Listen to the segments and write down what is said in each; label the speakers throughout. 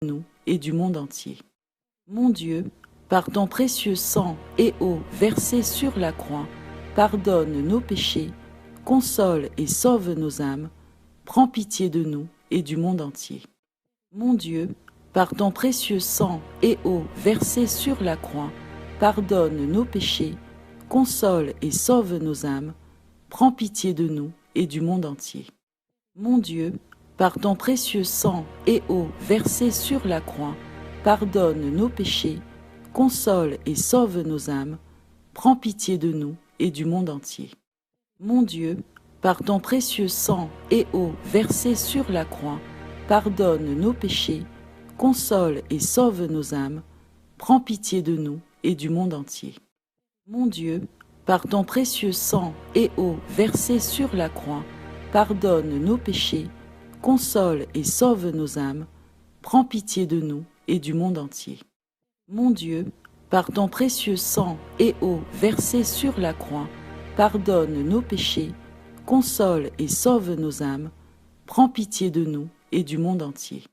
Speaker 1: nous et du monde entier. Mon Dieu, par ton précieux sang et eau versé sur la croix, pardonne nos péchés, console et sauve nos âmes, prends pitié de nous et du monde entier. Mon Dieu, par ton précieux sang et eau versé sur la croix, pardonne nos péchés, console et sauve nos âmes, prends pitié de nous et du monde entier. Mon Dieu, par ton précieux sang et eau versé sur la croix, pardonne nos péchés, console et sauve nos âmes, prends pitié de nous et du monde entier. Mon Dieu, par ton précieux sang et eau versé sur la croix, pardonne nos péchés, console et sauve nos âmes, prends pitié de nous et du monde entier. Mon Dieu, par ton précieux sang et eau versé sur la croix, pardonne nos péchés, console et sauve nos âmes, prends pitié de nous et du monde entier. Mon Dieu, par ton précieux sang et eau versé sur la croix, pardonne nos péchés, console et sauve nos âmes, prends pitié de nous et du monde entier.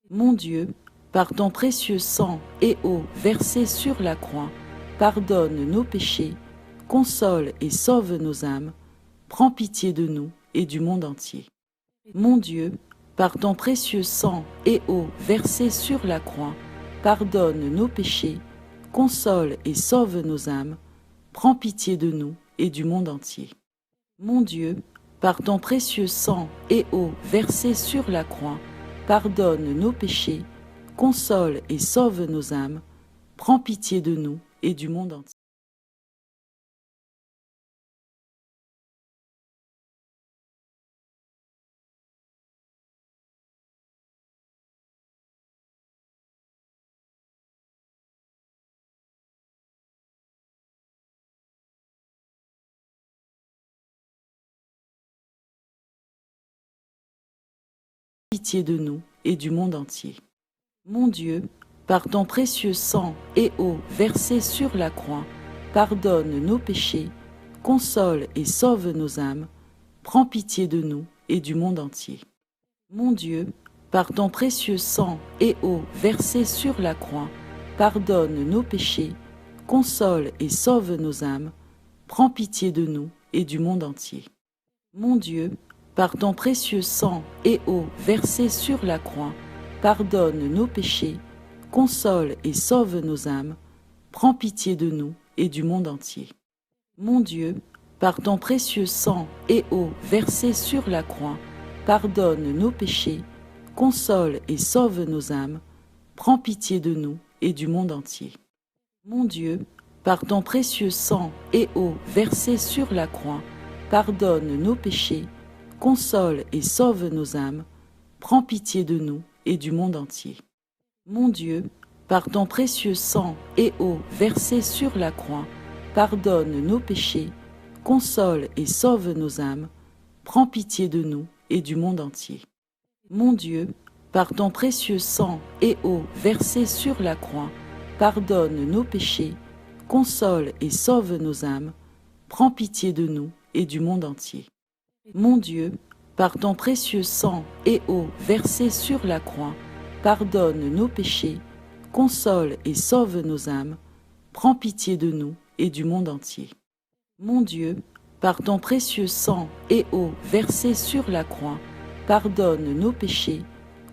Speaker 1: Mon Dieu, par ton précieux sang et eau versé sur la croix, pardonne nos péchés, console et sauve nos âmes, prends pitié de nous et du monde entier. Mon Dieu, par ton précieux sang et eau versé sur la croix, pardonne nos péchés, console et sauve nos âmes, prends pitié de nous et du monde entier. Mon Dieu, par ton précieux sang et eau versé sur la croix, pardonne nos péchés, console et sauve nos âmes, prends pitié de nous et du monde entier. Pitié de nous et du monde entier. Mon Dieu, par ton précieux sang et eau versé sur la croix, pardonne nos péchés, console et sauve nos âmes, prends pitié de nous et du monde entier. Mon Dieu, par ton précieux sang et eau versé sur la croix, pardonne nos péchés, console et sauve nos âmes, prends pitié de nous et du monde entier. Mon Dieu, par ton précieux sang et eau versé sur la croix, pardonne nos péchés, console et sauve nos âmes, prends pitié de nous et du monde entier. Mon Dieu, par ton précieux sang et eau versé sur la croix, pardonne nos péchés, console et sauve nos âmes, prends pitié de nous et du monde entier. Mon Dieu, par ton précieux sang et eau versé sur la croix, pardonne nos péchés, console et sauve nos âmes, prends pitié de nous et du monde entier. Mon Dieu, par ton précieux sang et eau versé sur la croix, pardonne nos péchés, console et sauve nos âmes, prends pitié de nous et du monde entier. Mon Dieu, par ton précieux sang et eau versé sur la croix, pardonne nos péchés, console et sauve nos âmes, prends pitié de nous et du monde entier. Mon Dieu, par ton précieux sang et eau versé sur la croix, pardonne nos péchés, console et sauve nos âmes, prends pitié de nous et du monde entier. Mon Dieu, par ton précieux sang et eau versé sur la croix, pardonne nos péchés,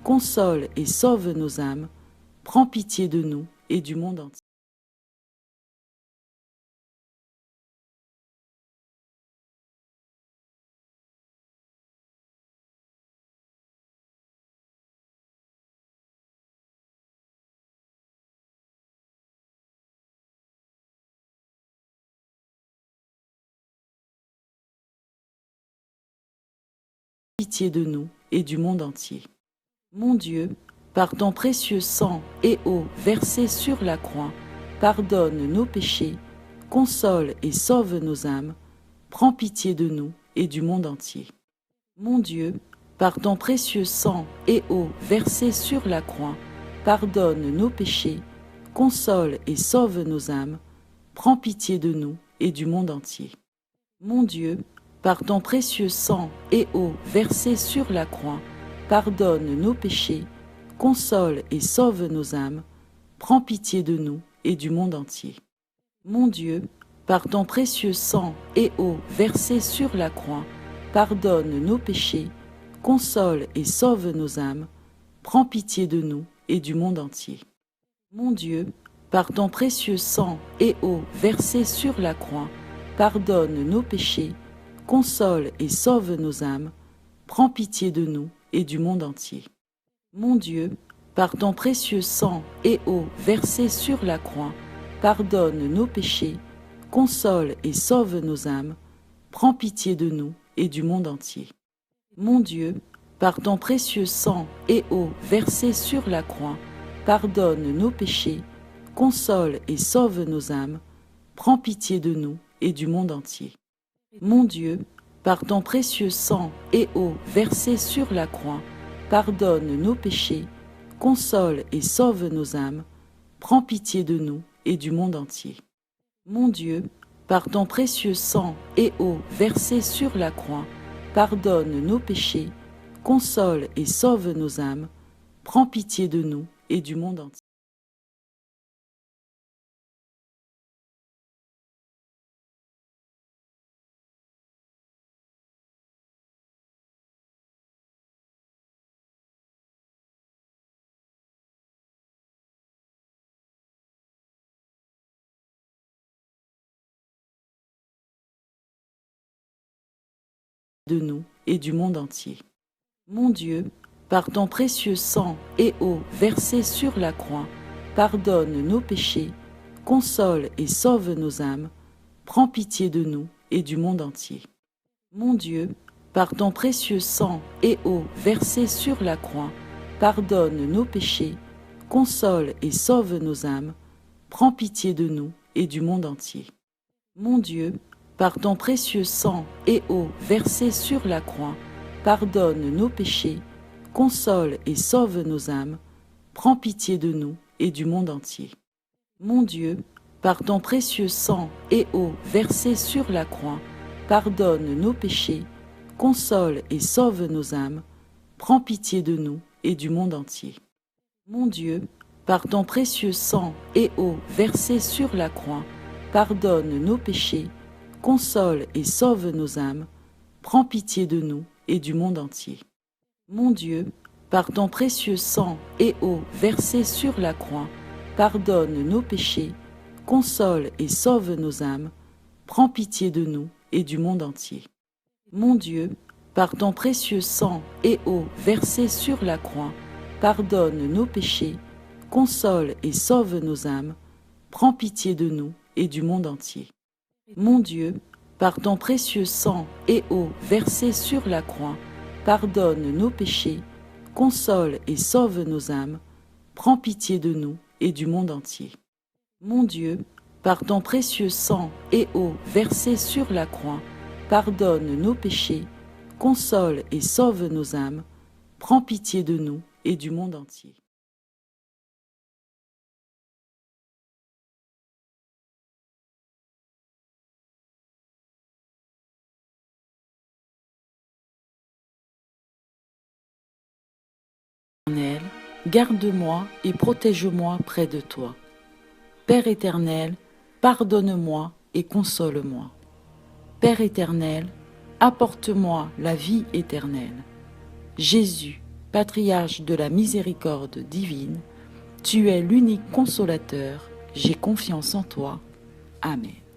Speaker 1: console et sauve nos âmes, prends pitié de nous et du monde entier. Pitié de nous et du monde entier. Mon Dieu, par ton précieux sang et eau versé sur la croix, pardonne nos péchés, console et sauve nos âmes, prends pitié de nous et du monde entier. Mon Dieu, par ton précieux sang et eau versé sur la croix, pardonne nos péchés, console et sauve nos âmes, prends pitié de nous et du monde entier. Mon Dieu, par ton précieux sang et eau versé sur la croix, pardonne nos péchés, console et sauve nos âmes, prends pitié de nous et du monde entier. Mon Dieu, par ton précieux sang et eau versés sur la croix, pardonne nos péchés, console et sauve nos âmes, prends pitié de nous et du monde entier. Mon Dieu, par ton précieux sang et eau versés sur la croix, pardonne nos péchés, console et sauve nos âmes, prends pitié de nous et du monde entier. Mon Dieu, par ton précieux sang et eau versés sur la croix, pardonne nos péchés, console et sauve nos âmes, prends pitié de nous et du monde entier. Mon Dieu, par ton précieux sang et eau versés sur la croix, pardonne nos péchés, console et sauve nos âmes, prends pitié de nous et du monde entier. Mon Dieu, par ton précieux sang et eau versés sur la croix, pardonne nos péchés, console et sauve nos âmes, prends pitié de nous et du monde entier. Mon Dieu, par ton précieux sang et eau versés sur la croix, pardonne nos péchés, console et sauve nos âmes, prends pitié de nous et du monde entier. De nous et du monde entier. Mon Dieu, par ton précieux sang et eau versés sur la croix, pardonne nos péchés, console et sauve nos âmes, prends pitié de nous et du monde entier. Mon Dieu, par ton précieux sang et eau versés sur la croix, pardonne nos péchés, console et sauve nos âmes, prends pitié de nous et du monde entier. Mon Dieu, par ton précieux sang et eau versés sur la croix, pardonne nos péchés, console et sauve nos âmes, prends pitié de nous et du monde entier. Mon Dieu, par ton précieux sang et eau versés sur la croix, pardonne nos péchés, console et sauve nos âmes, prends pitié de nous et du monde entier. Mon Dieu, par ton précieux sang et eau versés sur la croix, pardonne nos péchés, console et sauve nos âmes, prends pitié de nous et du monde entier. Mon Dieu, par ton précieux sang et eau versés sur la croix, pardonne nos péchés, console et sauve nos âmes, prends pitié de nous et du monde entier. Mon Dieu, par ton précieux sang et eau versés sur la croix, pardonne nos péchés, console et sauve nos âmes, prends pitié de nous et du monde entier. Mon Dieu, par ton précieux sang et eau versés sur la croix, pardonne nos péchés, console et sauve nos âmes, prends pitié de nous et du monde entier. Mon Dieu, par ton précieux sang et eau versés sur la croix, pardonne nos péchés, console et sauve nos âmes, prends pitié de nous et du monde entier. Éternel, garde-moi et protège-moi près de toi. Père éternel, pardonne-moi et console-moi. Père éternel, apporte-moi la vie éternelle. Jésus, patriarche de la miséricorde divine, tu es l'unique consolateur, j'ai confiance en toi. Amen.